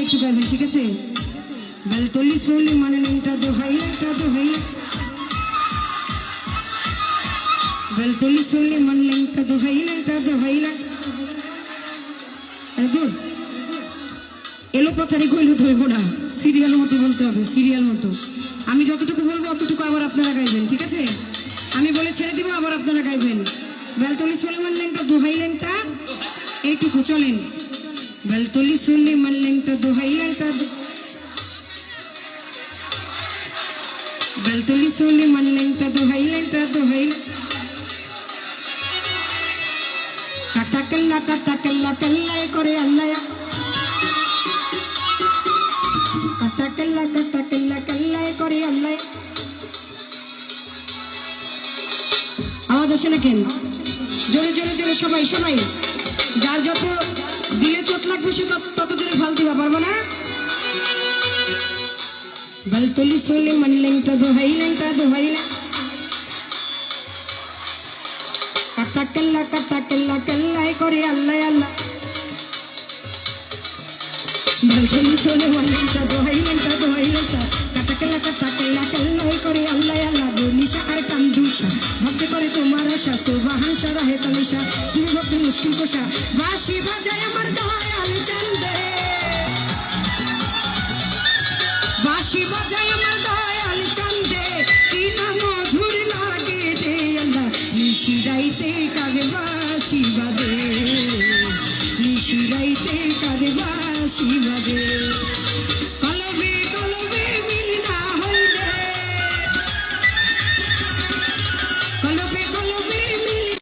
একটু গাইবেন, ঠিক আছে? বেলতলি সোলি মানে লেংটা দোহাইলাটা দোহাইলা, বেলতলি সোলি মানে লেংটা দোহাইলাটা দোহাইলা। দূর এলো পাথারি কইলো ধরবো না, সিরিয়াল মতো বলতে হবে, সিরিয়াল মতো। আমি যতটুকু বলবো অতটুকু আবার আপনারা গাইবেন, ঠিক আছে? আমি বলে ছেড়ে দিব, আবার আপনারা গাইবেন। বেলতলি সোলি মানে লেংটা দোহাইলাটা, এইটুকু চলেন। বেলতলি সোলি মানে লেংটা দোহাইলাটা, বেলতলি সোলি মানে লেংটা দোহাইলাটা দোহাইলা। কাটা কেল্লা কেল্লাই করে আল্লাহ, কাটা কেল্লা কেল্লাই করে আল্লাহ। আওয়াজ আসে না কেন? জোরে জোরে জোরে সবাই সবাই, যার যত দিলে চোট লাগবে সে তত জোরে ফাল দিবা, পারবো না? বেলতলি সোলি মানে লেংটা দোহাইলাটা দোহাইলা, কাটা কেল্লা কেল্লাই করে আল্লাহ আল্লাহ। বেলতলি সোলি মানে লেংটা দোহাইলাটা দোহাইলাটা, কাটা কেল্লা কেল্লাই করে আল্লাহ আল্লাহ। বলিশা আর কান্দুষা ভক্তি করে তোমার আশা, সুবহান সারাহে তালিশা তুমি ভক্তি মুশকিল কোষা। বাঁশি বাজায় আমার দয়াল চান্দে, বাঁশি বাজায় আমার দয়াল চান্দে, কি না মধুর লাগে রে আল্লাহ। নিশিরাইতে কারে বাঁশি বাজে, নিশিরাইতে কারে বাঁশি বাজে।